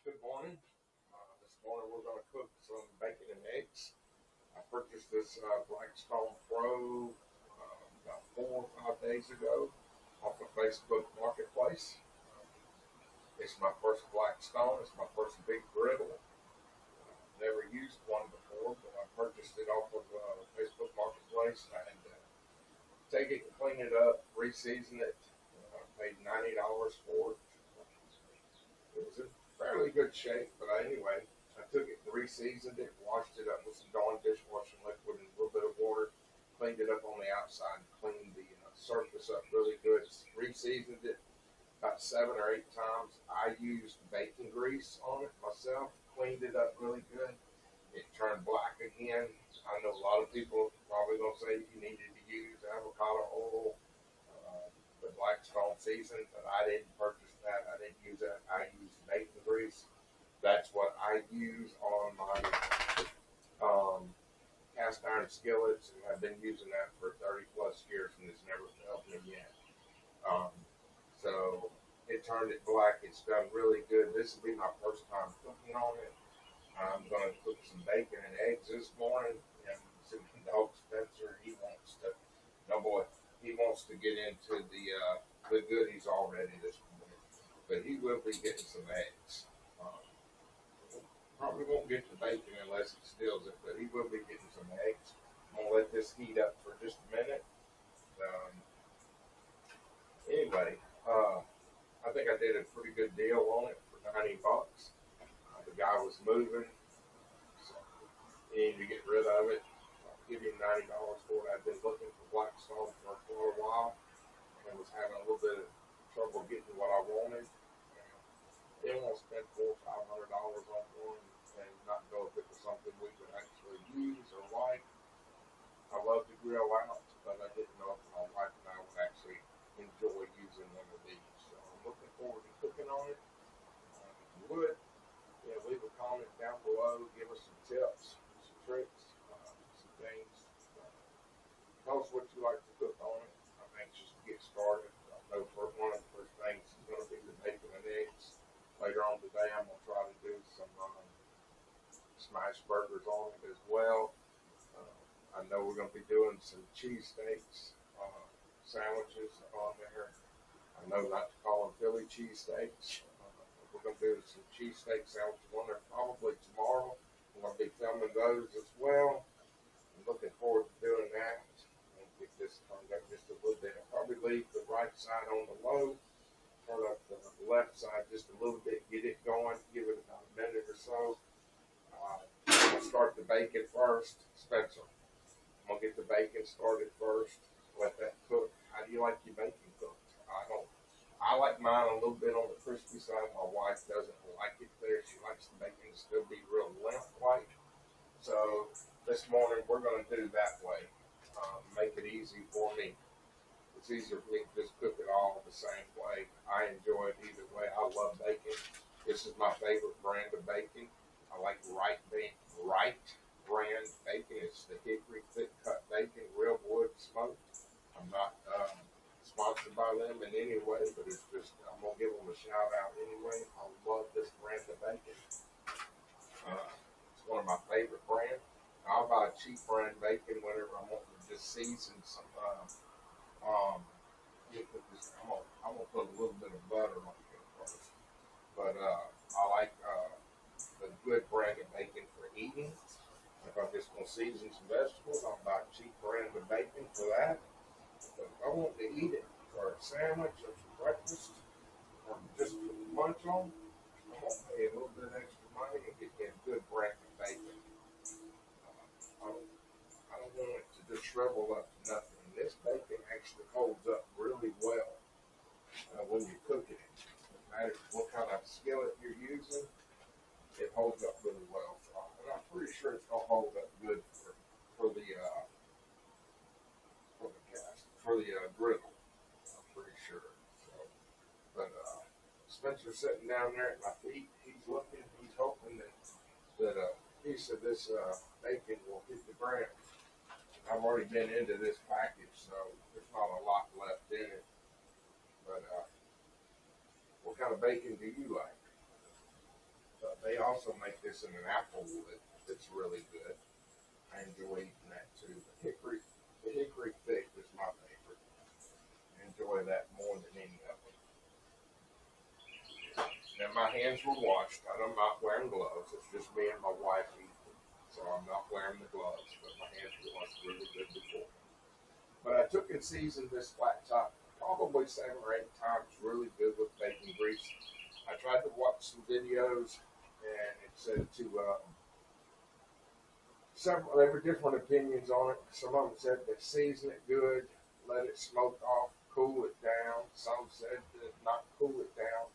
Good morning. This morning we're going to cook some bacon and eggs. I purchased this Blackstone Pro about 4 or 5 days ago off of Facebook Marketplace. It's my first Blackstone. It's my first big griddle. Never used one before, but I purchased it off of Facebook Marketplace. I had to take it and clean it up, re-season it. Paid $90 for it. It was in fairly good shape, but anyway, I took it and re-seasoned it, washed it up with some Dawn dishwashing liquid and a little bit of water, cleaned it up on the outside, cleaned the surface up really good, re-seasoned it about 7 or 8 times. I used bacon grease on it myself, cleaned it up really good. It turned black again. I know a lot of people probably gonna say you needed to use avocado oil, the Blackstone season, but I didn't purchase that. I didn't use that. I used bacon grease. That's what I use on my cast iron skillets, and I've been using that for 30 plus years, and it's never failed me yet. Um, so it turned it black. It's done really good. This will be my first time cooking on it. I'm going to cook some bacon and eggs this morning, and see my dog Spencer. He wants to, no boy, he wants to get into the goodies already this morning, but he will be getting some eggs. Probably won't get the bacon unless he steals it, but he will be getting some eggs. I'm gonna let this heat up for just a minute. Um, anyway, I think I did a pretty good deal on it for $90. The guy was moving, so he needed to get rid of it. I'll give him $90 for it. I've been looking for Blackstone for a while and was having a little bit of trouble getting what I wanted. Didn't want to spend $400 or $500 on one and not know if it was something we could actually use or like. I love to grill out, but I didn't know if my wife and I would actually enjoy using one of these. So I'm looking forward to cooking on it. If you would, leave a comment down below, give us some tips, some tricks, some things. Tell us what you like to cook on it. I'm anxious to get started. I know for one of the first things is going to be the bacon and eggs. Later on today, I'm going to try to do some smash burgers on it as well. I know we're going to be doing some cheesesteaks, sandwiches on there. I know not to call them Philly cheesesteaks. We're going to do some cheesesteak sandwiches on there probably tomorrow. I'm going to be filming those as well. I'm looking forward to doing that. And get this turned up just a little bit. I'll probably leave the right side on the low, turn up the left side just a little bit, get it going, give it about a minute or so. I'll start the bacon first. Spencer, I'm going to get the bacon started first, let that cook. How do you like your bacon cooked? I like mine a little bit on the crispy side. My wife doesn't like it there. She likes the bacon to still be real limp-like. So this morning we're going to do that way. Make it easy for me. It's easier for me to just cook it all the same way. I enjoy it either way. I love bacon. This is my favorite brand of bacon. I like right brand bacon. It's the hickory thick cut bacon, real wood smoked. I'm not sponsored by them in any way, but it's just, I'm going to give them a shout out anyway. I love this brand of bacon. It's one of my favorite brands. I'll buy cheap brand bacon whenever I want to just season some. I'm gonna put a little bit of butter on it first, but I like the good brand of bacon for eating. If I'm just gonna season some vegetables, I'll buy a cheap brand of bacon for that. But if I want to eat it for a sandwich or for breakfast or just for lunch on, I'm gonna pay a little bit extra money and get me a good brand of bacon. I don't want it to just shrivel up to nothing. This bacon actually holds up really well when you're cooking it. No matter what kind of skillet you're using, it holds up really well. And I'm pretty sure it's gonna hold up good for the griddle. I'm pretty sure. So, but Spencer's sitting down there at my feet. He's looking. He's hoping that a piece of this bacon will hit the ground. I've already been into this package, so there's not a lot left in it. But what kind of bacon do you like? They also make this in an apple wood that's really good. I enjoy eating that too. The hickory thick is my favorite. I enjoy that more than any of them. Now my hands were washed. I'm not wearing gloves. It's just me and my wife eating. So I'm not wearing the gloves, but my hands were washed really good before. But I took and seasoned this flat top probably 7 or 8 times really good with bacon grease. I tried to watch some videos and it said to several, there were different opinions on it. Some of them said to season it good, let it smoke off, cool it down. Some said to not cool it down.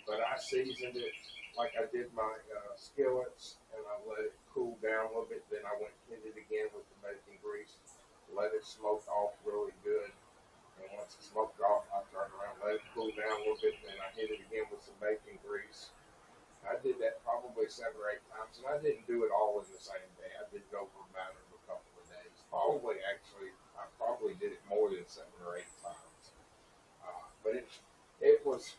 But I seasoned it like I did my skillets, and I let it cool down a little bit. Then I went and hit it again with the bacon grease, let it smoke off really good. And once it smoked off, I turned around, let it cool down a little bit, and then I hit it again with some bacon grease. I did that probably 7 or 8 times, and I didn't do it all in the same day. I did it over a matter of a couple of days. I probably did it more than 7 or 8 times. But it was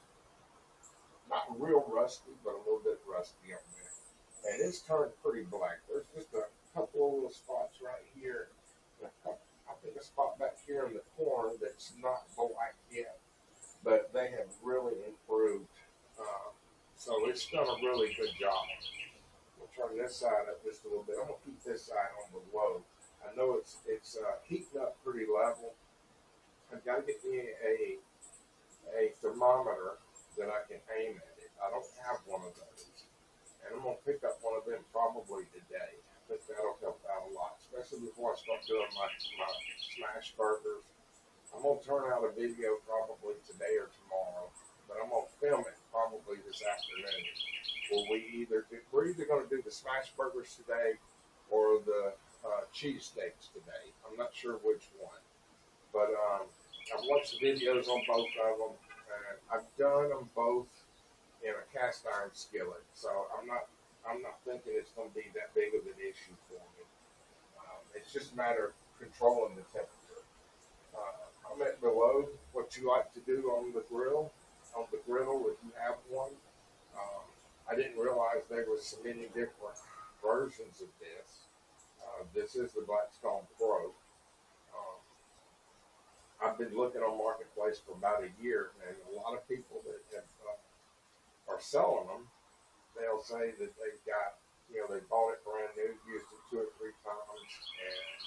not real rusty, but a little bit rusty on there. And it's turned pretty black. There's just a couple of little spots right here. I think a spot back here in the corner that's not black yet, but they have really improved. So it's done a really good job. We'll turn this side up just a little bit. I'm gonna keep this side on the low. I know it's heating up pretty level. I've got to get me a thermometer that I can aim at it. I don't have one of those, and I'm gonna pick up one of them probably today. I think that'll help out a lot, especially before I start doing my smash burgers. I'm gonna turn out a video probably today or tomorrow, but I'm gonna film it probably this afternoon. We're either gonna do the smash burgers today or the cheesesteaks today. I'm not sure which one, but I've watched the videos on both of them. And I've done them both in a cast iron skillet, so I'm not thinking it's going to be that big of an issue for me. It's just a matter of controlling the temperature. Comment below what you like to do on the griddle if you have one. I didn't realize there was so many different versions of this. This is the Blackstone Pro. I've been looking on Marketplace for about a year, and a lot of people that are selling them, they'll say that they've got, they bought it brand new, used it 2 or 3 times, and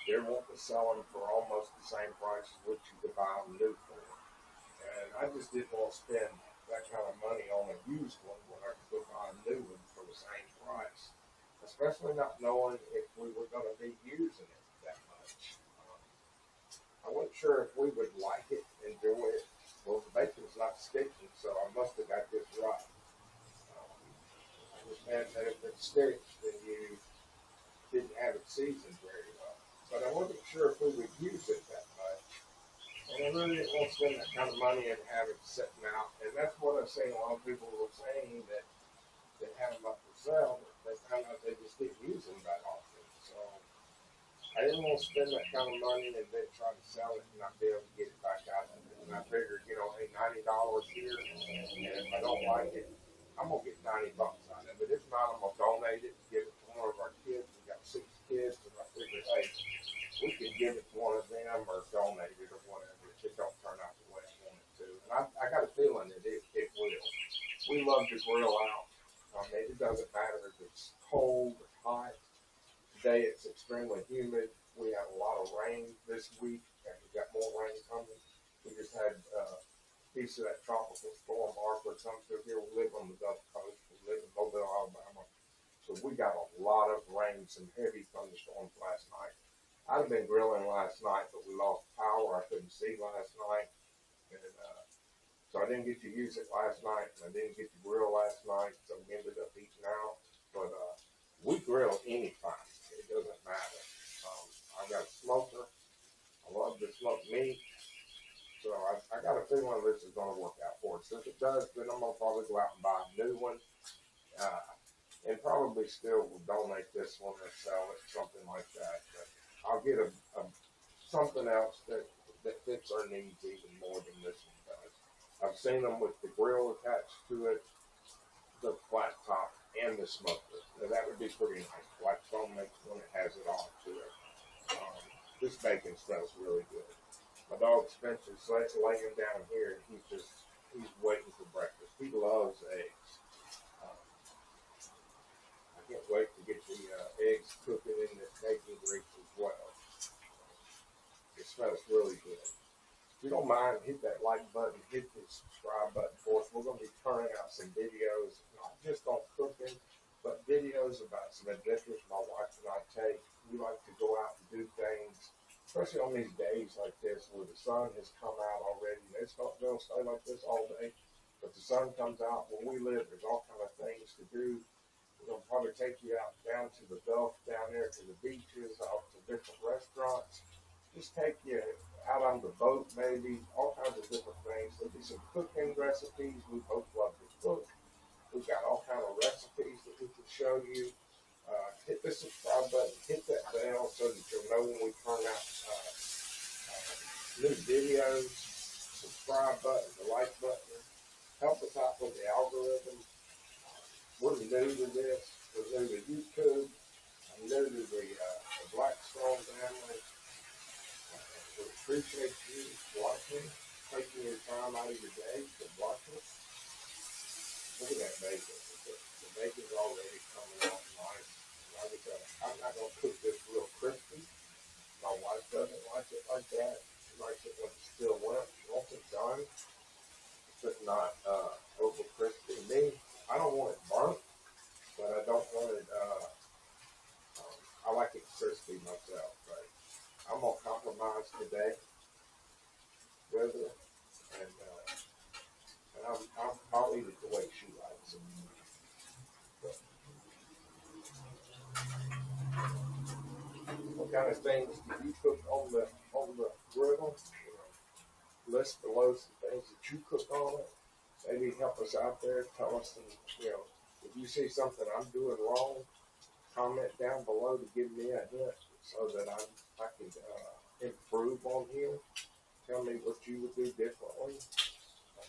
they're wanting to sell them for almost the same price as what you could buy them new for. And I just didn't want to spend that kind of money on a used one when I could go buy a new one for the same price, especially not knowing if we were going to be using it that much. I wasn't sure if we would like it, enjoy it. Well, the bacon's not sticking, so I must have got this right. I understand that if it sticks, then you didn't have it seasoned very well. But I wasn't sure if we would use it that much. And I really didn't want to spend that kind of money and have it sitting out. And that's what I've seen a lot of people were saying, that they had them up for sale, but they found out they just didn't use them that often. So I didn't want to spend that kind of money and then try to sell it and not be able to get it back out of it. And I figured, hey, $90 here, and if I don't like it, I'm going to get $90 out of it. If not, I'm going to donate it, give it to one of our kids. We got 6 kids, and I figured, hey, we can give it to one of them or donate it or whatever if it don't turn out the way I want it to. And I got a feeling that it will. We love to grill out. It doesn't matter if it's cold or hot. Today it's extremely humid. We have a lot of rain this week, and we've got more rain coming. We just had a piece of that tropical storm Arthur come through here. We live on the Gulf Coast. We live in Mobile, Alabama. So we got a lot of rain, some heavy thunderstorms last night. I'd have been grilling last night, but we lost power. I couldn't see last night. And so I didn't get to use it last night, and I didn't get to grill last night, so we ended up eating out. But we grill anytime. It doesn't matter. I've got a smoker. I love to smoke meat. So I got a feeling this is going to work out for us. If it does, then I'm going to probably go out and buy a new one. And probably still will donate this one or sell it, something like that. But I'll get something else that fits our needs even more than this one does. I've seen them with the grill attached to it, the flat top the smoker. Now, that would be pretty nice. Blackstone makes one that has it all to it. This bacon smells really good. My dog Spencer's laying down here, and he's waiting for breakfast. He loves eggs. I can't wait to get the eggs cooking in this bacon grease as well. It smells really good. If you don't mind, hit that like button, hit the subscribe button for us. We're going to be turning out some videos, not just on cooking, but videos about some adventures my wife and I take. We like to go out and do things, especially on these days like this where the sun has come out already. It's not going to stay like this all day, but the sun comes out where we live. There's all kind of things to do. We're going to probably take you out down to the Gulf, down there to the beaches, out to different restaurants. Just take you out on the boat, maybe, all kinds of different things. There'll be some cooking recipes. We both love to cook. We've got all kinds of recipes that we can show you. Hit the subscribe button, hit that bell so that you'll know when we turn out new videos. Subscribe button, the like button. Help us out with the algorithm. We're new to this. We're new to YouTube. I'm new to the Blackstone family. We appreciate you watching, taking your time out of your day to watch us. Look at that bacon. The bacon's already coming out nice. Like I said, I'm not going to cook this real crispy. My wife doesn't like it like that. She likes it when it's still wet. She wants it done, but not over crispy. Me, I don't want it burnt, but I don't want it, I like it crispy myself. But I'm going to compromise today with it, and I'll eat it the way she likes it. What kind of things do you cook on the griddle? List below some things that you cook on it. Maybe help us out there. Tell us, if you see something I'm doing wrong, comment down below to give me a hint so that I can improve on here. Tell me what you would do differently.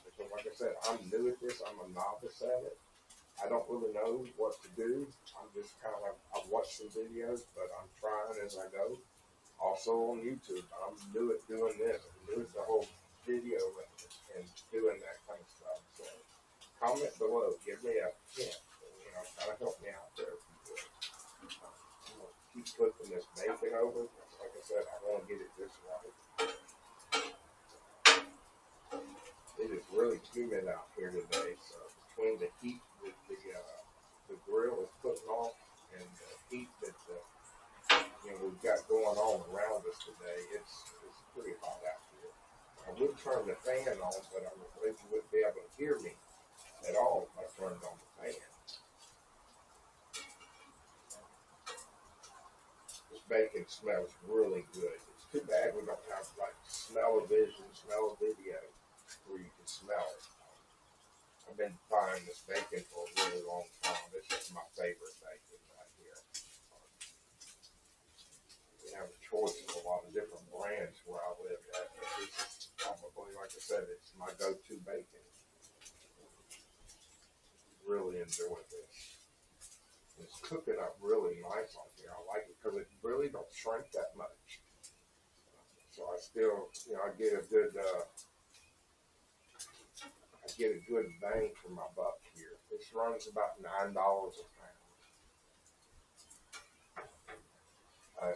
Because like I said, I'm new at this. I'm a novice at it. I don't really know what to do. I'm just I've watched some videos, but I'm trying as I go. Also on YouTube, I'm new at doing this. I'm new at the whole video and doing that kind of stuff. So comment below. Give me a hint. Kind of help me out there if you would. I'm going to keep cooking this bacon over. Like I said, I want to get it this right. It is really humid out here today, so between the heat that the grill is putting off and the heat that we've got going on around us today, it's pretty hot out here. I would turn the fan on, but I'm afraid you wouldn't be able to hear me at all if I turned on the fan. This bacon smells really good. It's too bad we don't have smell-o-vision, smell-o-video where you can smell it. I've been buying this bacon for a really long time. This is my favorite bacon right here. We have a choice of a lot of different brands where I live at. This is probably, like I said, it's my go-to bacon. Really enjoying this. It's cooking up really nice on here. I like it because it really don't shrink that much. So I still, I get a good bang for my buck here. This runs about $9 a pound.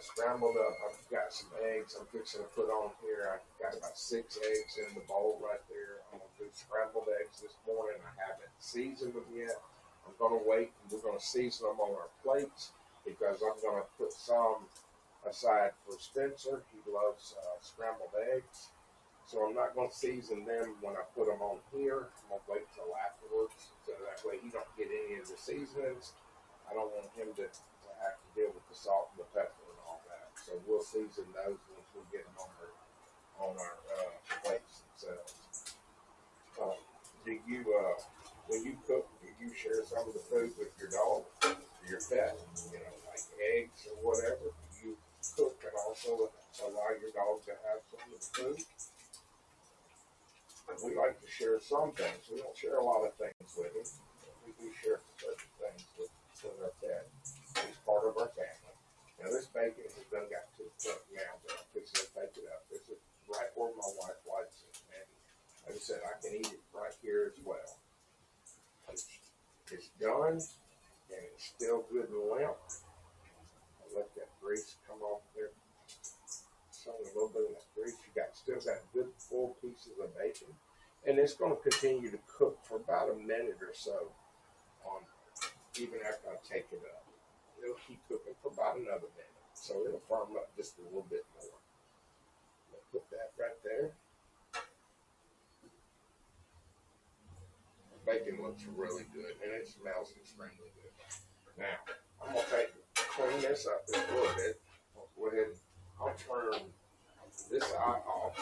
Scrambled up, I've got some eggs I'm fixing to put on here. I've got about 6 eggs in the bowl right there. I'm going to do scrambled eggs this morning. I haven't seasoned them yet. I'm going to wait and we're going to season them on our plates because I'm going to put some aside for Spencer. He loves scrambled eggs. So I'm not going to season them when I put them on here. I'm going to wait till afterwards so that way he don't get any of the seasonings. I don't want him to have to deal with the salt and the pepper and all that. So we'll season those once we get them on our plates themselves. When you cook, do you share some of the food with your dog or your pet? Like eggs or whatever. Do you cook and also allow your dog to have some of the food? We like to share some things. We don't share a lot of things with him. We do share certain things with done and it's still good and limp, I'll let that grease come off there. So a little bit of that grease, still got good full pieces of bacon. And it's going to continue to cook for about a minute or so on, even after I take it up. It'll keep cooking for about another minute. So it'll firm up just a little bit more. I'll put that right there. The bacon looks really good and it smells extremely good. Now, I'm going to clean this up just a little bit. I'll go ahead and I'll turn this eye off.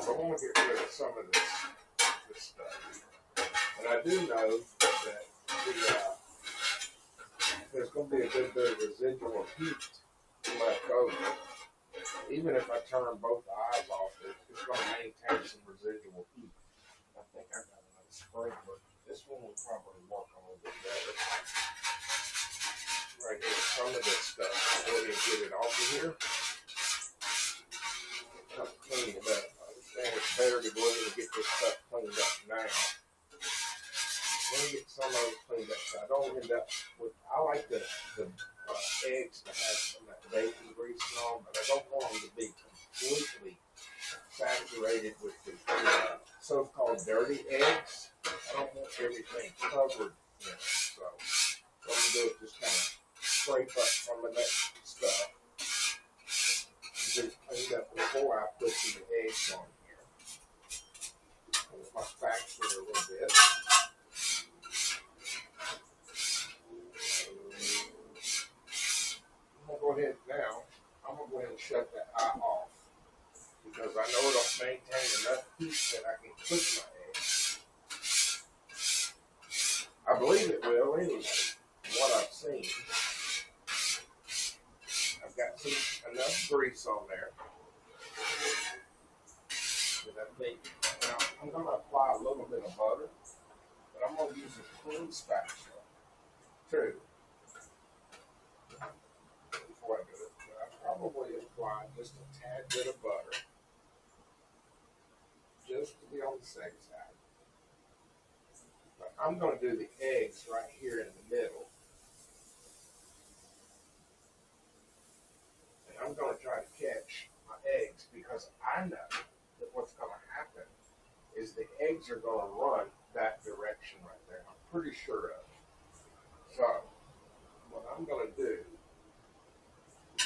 So I want to get rid of some of this stuff. And I do know that there's going to be a good bit of residual heat left over. Even if I turn both eyes off, it's going to maintain some residual heat. I think I got another sprinkler. This one will probably work a little bit better. Right here, some of this stuff. Go ahead and get it off of here. Help clean it up. I understand it's better to go ahead and get this stuff cleaned up now. Let me get some of it cleaned up so I don't end up with, I like the eggs to have some of that bacon grease and all, but I don't want them to be completely saturated with the so-called dirty eggs. I don't want everything covered in it. So what I'm going to do is just kind of scrape up some of that stuff. Get it cleaned up before I put the eggs on here. With my spatula a little bit. Go ahead now. I'm going to go ahead and shut that eye off because I know it'll maintain enough heat that I can cook my eggs. I believe it will anyway, from what I've seen. I've got enough grease on there that I think, now I'm going to apply a little bit of butter, but I'm going to use a clean spatula too. Probably apply just a tad bit of butter, just to be on the safe side. But I'm going to do the eggs right here in the middle. And I'm going to try to catch my eggs because I know that what's going to happen is the eggs are going to run that direction right there. I'm pretty sure of it. So, what I'm going to do,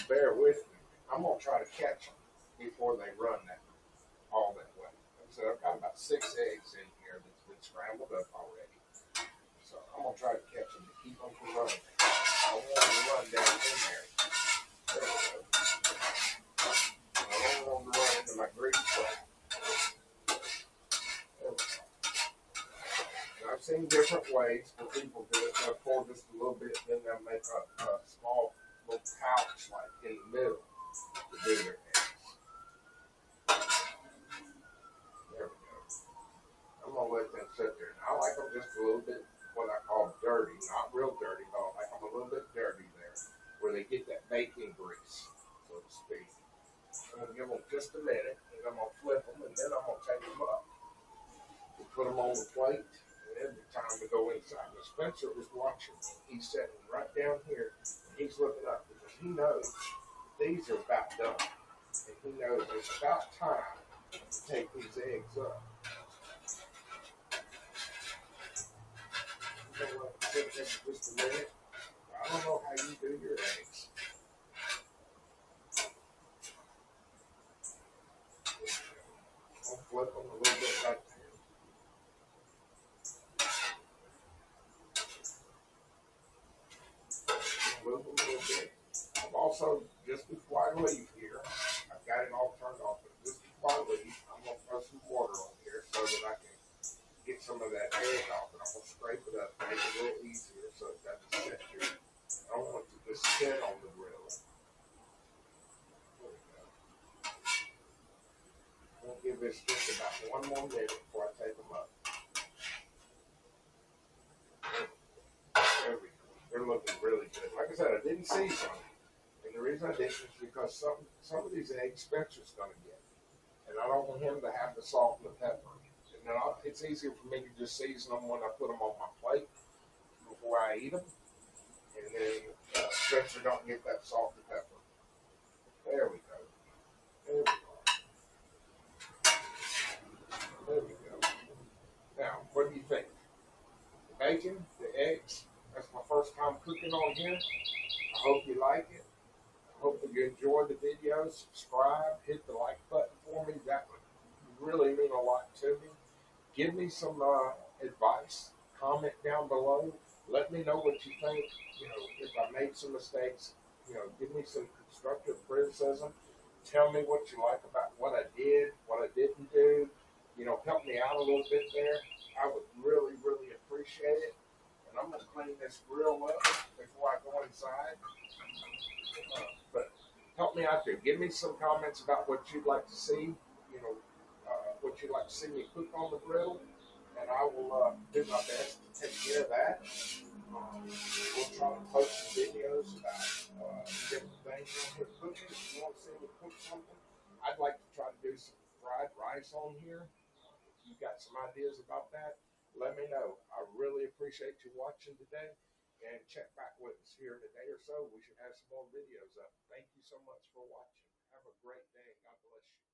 bear with me. I'm going to try to catch them before they run all that way. So I've got about 6 eggs in here that's been scrambled up already. So I'm going to try to catch them to keep them from running. I don't want them to run down in there. There we go. I don't want them to run into my grease trap. There we go. And I've seen different ways for people do it. They'll pour just a little bit, then they'll make a small little pouch like in the middle to do their eggs. There we go. I'm going to let them sit there. And I like them just a little bit, what I call dirty. Not real dirty, but I like them a little bit dirty there, where they get that bacon grease, so to speak. I'm going to give them just a minute, and I'm going to flip them, and then I'm going to take them up. We put them on the plate, and every time we go inside, and Spencer is watching me. He's sitting right down here, and he's looking up because he knows these are about done. And he knows it's about time to take these eggs up. I'm going to let them sit there for just a minute. I don't know how you do your eggs. I'll flip them a little bit right there. Move them a little bit. I've also, just before I leave here, I've got it all turned off, but just before I leave, I'm going to throw some water on here so that I can get some of that egg off, and I'm going to scrape it up, make it a little easier so it doesn't sit here. I don't want it to just sit on the grill. There we go. I'm going to give this just about 1 more minute before I take them up. There we go. They're looking really good. Like I said, I didn't season them. And the reason I didn't is because some of these eggs Spencer's going to get. And I don't want him to have the salt and the pepper. And Now, it's easier for me to just season them when I put them on my plate before I eat them. And then Spencer don't get that salt and pepper. There we go. There we go. There we go. Now, what do you think? The bacon, the eggs. That's my first time cooking on here. I hope you like it. I hope you enjoy the videos. Subscribe, hit the like button for me. That would really mean a lot to me. Give me some advice. Comment down below. Let me know what you think. You know, if I made some mistakes, you know, give me some constructive criticism. Tell me what you like about what I did, what I didn't do. You know, help me out a little bit there. I would really, really appreciate it. And I'm going to clean this grill up before I go inside. But help me out there. Give me some comments about what you'd like to see. You know, what you'd like to see me cook on the griddle, and I will do my best to take care of that. We'll try to post some videos about different things on here cooking. If you want to see me cook something, I'd like to try to do some fried rice on here. If you've got some ideas about that, let me know. I really appreciate you watching today. And check back with us here in a day or so. We should have some more videos up. Thank you so much for watching. Have a great day. God bless you.